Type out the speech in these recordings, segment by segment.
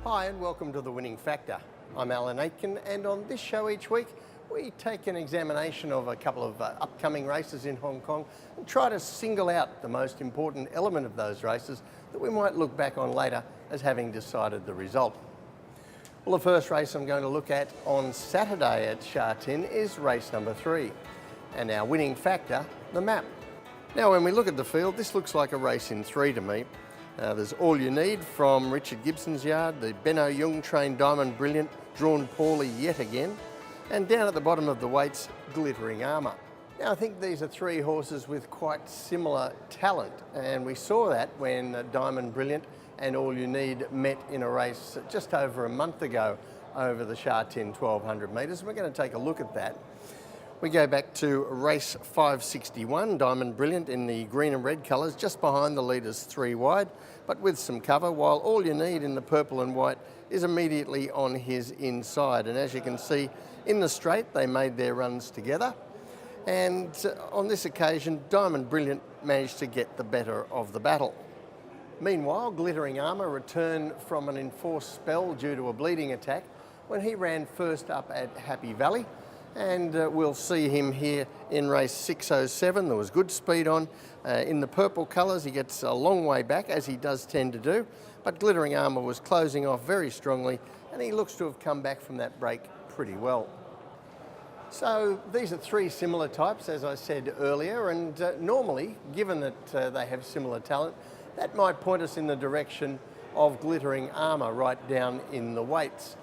Hi and welcome to The Winning Factor. I'm Alan Aitken, and on this show each week we take an examination of a couple of upcoming races in Hong Kong and try to single out the most important element of those races that we might look back on later as having decided the result. Well, the first race I'm going to look at on Saturday at Sha Tin is race number 3, and our winning factor, the map. Now when we look at the field, this looks like a race in 3 to me. There's All You Need from Richard Gibson's yard, the Benno Jung trained Diamond Brilliant, drawn poorly yet again, and down at the bottom of the weights, Glittering Armour. Now I think these are 3 horses with quite similar talent, and we saw that when Diamond Brilliant and All You Need met in a race just over a month ago over the Sha Tin 1200 metres. We're going to take a look at that. We go back to race 561, Diamond Brilliant in the green and red colours, just behind the leaders 3 wide, but with some cover, while All You Need in the purple and white is immediately on his inside. And as you can see, in the straight, they made their runs together. And on this occasion, Diamond Brilliant managed to get the better of the battle. Meanwhile, Glittering Armour returned from an enforced spell due to a bleeding attack when he ran first up at Happy Valley. And we'll see him here in race 607. There was good speed on. In the purple colours, he gets a long way back, as he does tend to do. But Glittering Armour was closing off very strongly, and he looks to have come back from that break pretty well. So these are 3 similar types, as I said earlier, and normally, given that they have similar talent, that might point us in the direction of Glittering Armour right down in the weights.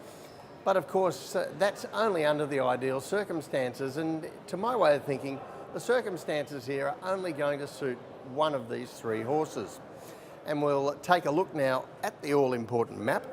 But of course, that's only under the ideal circumstances, and to my way of thinking, the circumstances here are only going to suit one of these 3 horses. And we'll take a look now at the all-important map,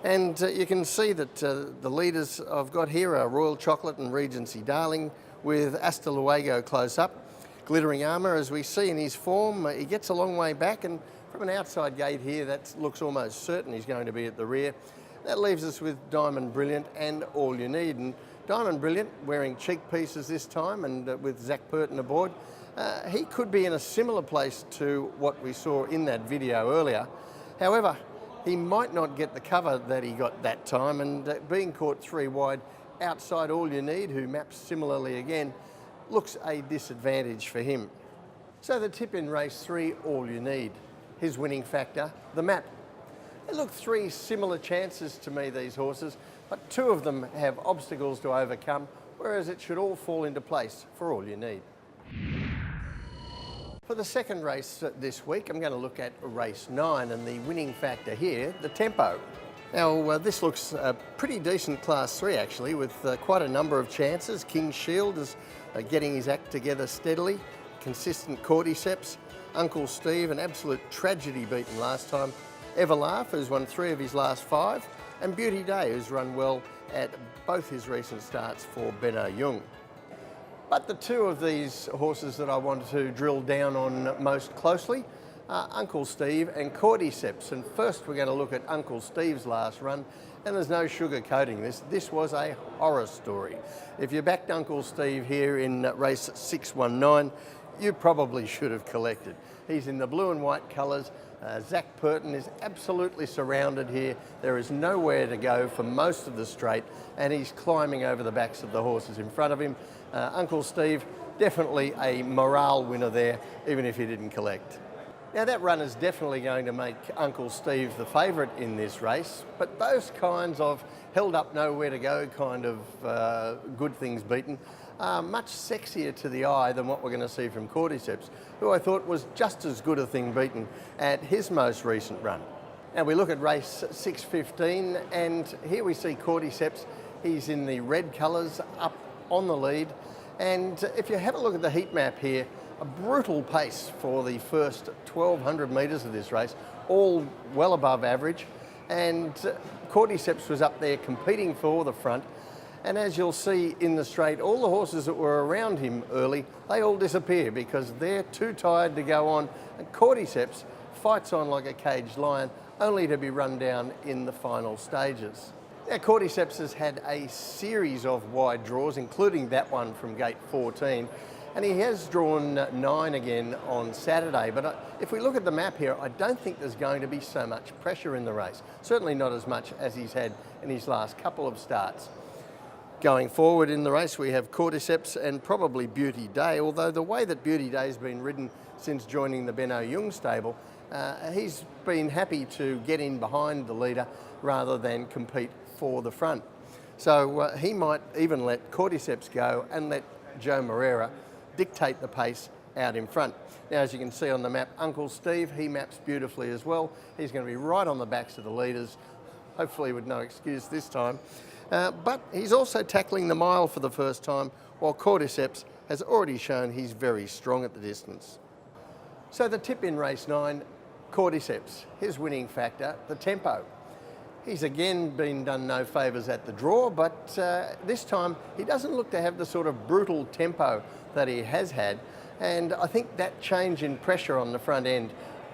and you can see that the leaders I've got here are Royal Chocolate and Regency Darling, with Hasta Luego close up. Glittering Armour, as we see in his form, he gets a long way back, and from an outside gate here, that looks almost certain he's going to be at the rear. That leaves us with Diamond Brilliant and All You Need. And Diamond Brilliant wearing cheek pieces this time, and with Zach Burton aboard, he could be in a similar place to what we saw in that video earlier. However, he might not get the cover that he got that time, and being caught 3 wide outside All You Need, who maps similarly again, looks a disadvantage for him. So the tip in race 3, All You Need. His winning factor, the map. They look 3 similar chances to me, these horses, but 2 of them have obstacles to overcome, whereas it should all fall into place for All You Need. For the second race this week, I'm going to look at race 9, and the winning factor here, the tempo. Now, this looks a pretty decent Class 3 actually, with quite a number of chances. King's Shield is getting his act together steadily, consistent Cordyceps, Uncle Steve, an absolute tragedy beaten last time, Everlaugh, who's won 3 of his last 5, and Beauty Day, who's run well at both his recent starts for Benno Jung. But the 2 of these horses that I wanted to drill down on most closely are Uncle Steve and Cordyceps. And first we're going to look at Uncle Steve's last run, and there's no sugarcoating this. This was a horror story. If you backed Uncle Steve here in race 619, you probably should have collected. He's in the blue and white colours. Zach Burton is absolutely surrounded here. There is nowhere to go for most of the straight, and he's climbing over the backs of the horses in front of him. Uncle Steve, definitely a morale winner there, even if he didn't collect. Now that run is definitely going to make Uncle Steve the favourite in this race, but those kinds of held up nowhere to go kind of good things beaten are much sexier to the eye than what we're going to see from Cordyceps, who I thought was just as good a thing beaten at his most recent run. Now we look at race 615, and here we see Cordyceps. He's in the red colours up on the lead, and if you have a look at the heat map here, a brutal pace for the first 1200 metres of this race, all well above average, and Cordyceps was up there competing for the front. And as you'll see in the straight, all the horses that were around him early, they all disappear because they're too tired to go on. And Cordyceps fights on like a caged lion, only to be run down in the final stages. Now, Cordyceps has had a series of wide draws, including that one from gate 14. And he has drawn 9 again on Saturday, but if we look at the map here, I don't think there's going to be so much pressure in the race. Certainly not as much as he's had in his last couple of starts. Going forward in the race, we have Cordyceps and probably Beauty Day, although the way that Beauty Day has been ridden since joining the Benno Jung stable, he's been happy to get in behind the leader rather than compete for the front. So he might even let Cordyceps go and let Joe Moreira dictate the pace out in front. Now, as you can see on the map, Uncle Steve, he maps beautifully as well. He's going to be right on the backs of the leaders, hopefully with no excuse this time. But he's also tackling the mile for the first time, while Cordyceps has already shown he's very strong at the distance. So the tip in race 9, Cordyceps, his winning factor, the tempo. He's again been done no favours at the draw, but this time he doesn't look to have the sort of brutal tempo that he has had, and I think that change in pressure on the front end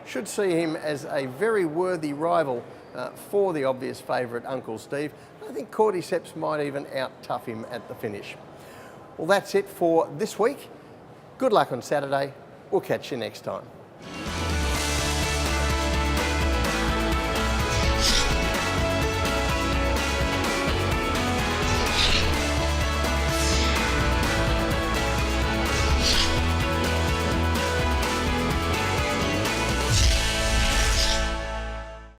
should see him as a very worthy rival for the obvious favourite Uncle Steve. I think Cordyceps might even out-tough him at the finish. Well, that's it for this week. Good luck on Saturday. We'll catch you next time.